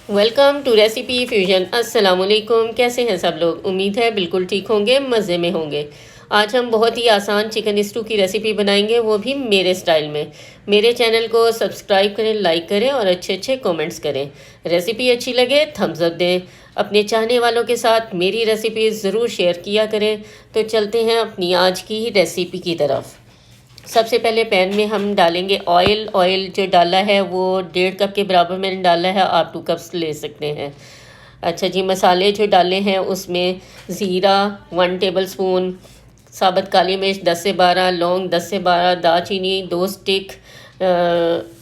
Welcome to recipe fusion. अस्सलाम वालेकुम। कैसे हैं सब लोग? उम्मीद है बिल्कुल ठीक होंगे, मज़े में होंगे। आज हम बहुत ही आसान चिकन स्टू की रेसिपी बनाएंगे, वो भी मेरे स्टाइल में। मेरे चैनल को सब्सक्राइब करें, लाइक करें और अच्छे अच्छे कमेंट्स करें। रेसिपी अच्छी लगे थम्स अप दें। अपने चाहने वालों के साथ मेरी रेसिपी ज़रूर शेयर किया करें। तो चलते हैं अपनी आज की रेसिपी की तरफ। सबसे पहले पैन में हम डालेंगे ऑयल। ऑयल जो डाला है वो 1.5 कप के बराबर मैंने डाला है, आप 2 कप्स ले सकते हैं। अच्छा जी, मसाले जो डाले हैं उसमें ज़ीरा 1 टेबल स्पून, साबुत काली मिर्च 10 से 12, लौंग 10 से 12, दालचीनी 2 स्टिक।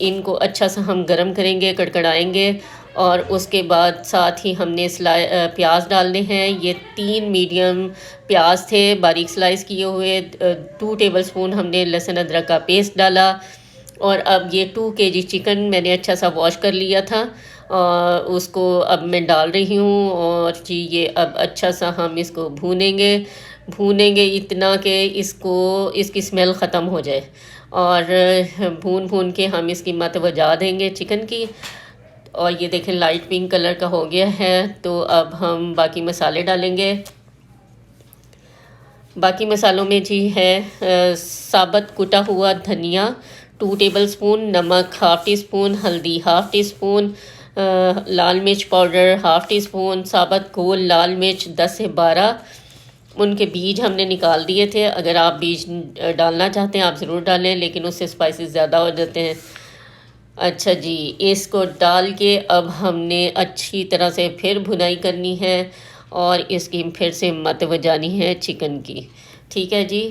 इनको अच्छा सा हम गरम करेंगे, कड़कड़ाएंगे। और उसके बाद साथ ही हमने प्याज डालने हैं। ये 3 मीडियम प्याज थे बारीक स्लाइस किए हुए। 2 टेबल स्पून हमने लहसुन अदरक का पेस्ट डाला। और अब ये 2 केजी चिकन मैंने अच्छा सा वॉश कर लिया था, उसको अब मैं डाल रही हूँ। और जी ये अब अच्छा सा हम इसको भूनेंगे भूनेंगे इतना कि इसकी स्मेल ख़त्म हो जाए। और भून भून के हम इसकी मत वजा देंगे चिकन की। और ये देखें लाइट पिंक कलर का हो गया है। तो अब हम बाकी मसाले डालेंगे। बाकी मसालों में जी है साबुत कुटा हुआ धनिया 2 टेबल स्पून, नमक 1/2 टी स्पून, हल्दी 1/2 टी स्पून, लाल मिर्च पाउडर 1/2 टी स्पून, साबुत गोल लाल मिर्च 10 से 12। उनके बीज हमने निकाल दिए थे। अगर आप बीज डालना चाहते हैं आप ज़रूर डालें, लेकिन उससे स्पाइसेस ज़्यादा हो जाते हैं। अच्छा जी, इसको डाल के अब हमने अच्छी तरह से फिर भुनाई करनी है और इसकी फिर से मत बजानी है चिकन की। ठीक है जी।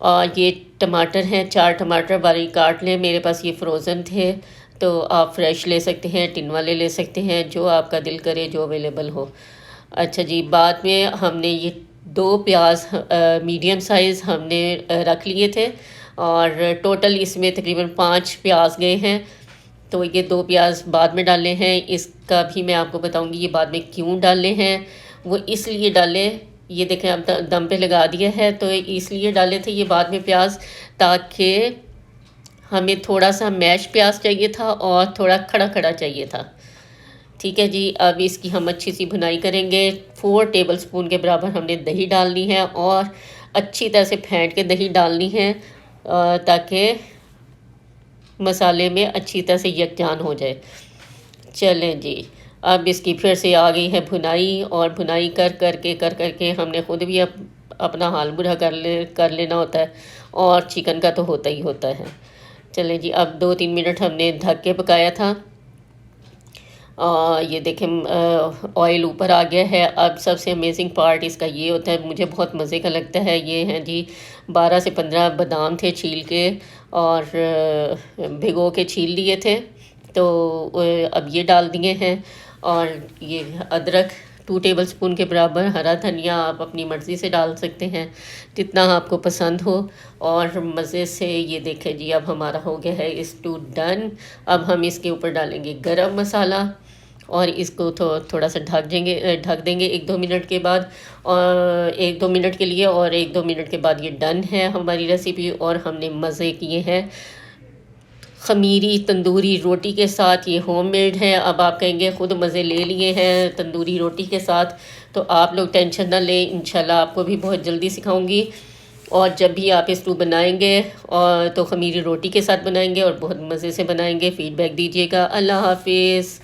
और ये टमाटर हैं, 4 टमाटर बारीक काट लें। मेरे पास ये फ्रोज़न थे, तो आप फ्रेश ले सकते हैं, टिन वाले ले सकते हैं, जो आपका दिल करे, जो अवेलेबल हो। अच्छा जी, बाद में हमने ये 2 प्याज मीडियम साइज़ हमने रख लिए थे। और टोटल इसमें तकरीबन 5 प्याज गए हैं। तो ये 2 प्याज बाद में डाले हैं। इसका भी मैं आपको बताऊंगी ये बाद में क्यों डाले हैं। वो इसलिए डाले, ये देखें अब दम पे लगा दिया है, तो इसलिए डाले थे ये बाद में प्याज, ताकि हमें थोड़ा सा मैश प्याज चाहिए था और थोड़ा खड़ा खड़ा चाहिए था। ठीक है जी। अब इसकी हम अच्छी सी भुनाई करेंगे। 4 टेबल स्पून के बराबर हमने दही डालनी है और अच्छी तरह से फेंट के दही डालनी है, ताकि मसाले में अच्छी तरह से यकजान हो जाए। चलें जी, अब इसकी फिर से आ गई है भुनाई। और भुनाई कर करके हमने ख़ुद भी अपना हाल बुरा कर लेना होता है, और चिकन का तो होता ही होता है। चलें जी, अब 2-3 मिनट हमने ढक के पकाया था। ये देखें ऑयल ऊपर आ गया है। अब सबसे अमेजिंग पार्ट इसका ये होता है, मुझे बहुत मज़े का लगता है। ये हैं जी 12 से 15 बादाम थे छील के, और भिगो के छील लिए थे। तो अब ये डाल दिए हैं। और ये अदरक 2 टेबल स्पून के बराबर, हरा धनिया आप अपनी मर्ज़ी से डाल सकते हैं जितना आपको पसंद हो। और मज़े से ये देखें जी, अब हमारा हो गया है स्टू डन। अब हम इसके ऊपर डालेंगे गरम मसाला और इसको थोड़ा सा ढक देंगे 1-2 मिनट के बाद, और 1-2 मिनट के लिए। और 1-2 मिनट के बाद ये डन है हमारी रेसिपी। और हमने मज़े किए हैं ख़मीरी तंदूरी रोटी के साथ। ये होममेड है। अब आप कहेंगे ख़ुद मज़े ले लिए हैं तंदूरी रोटी के साथ, तो आप लोग टेंशन ना लें, इंशाल्लाह आपको भी बहुत जल्दी सिखाऊंगी। और जब भी आप स्टू बनाएंगे और तो ख़मीरी रोटी के साथ बनाएंगे और बहुत मज़े से बनाएंगे। फ़ीडबैक दीजिएगा। अल्लाह हाफिज़।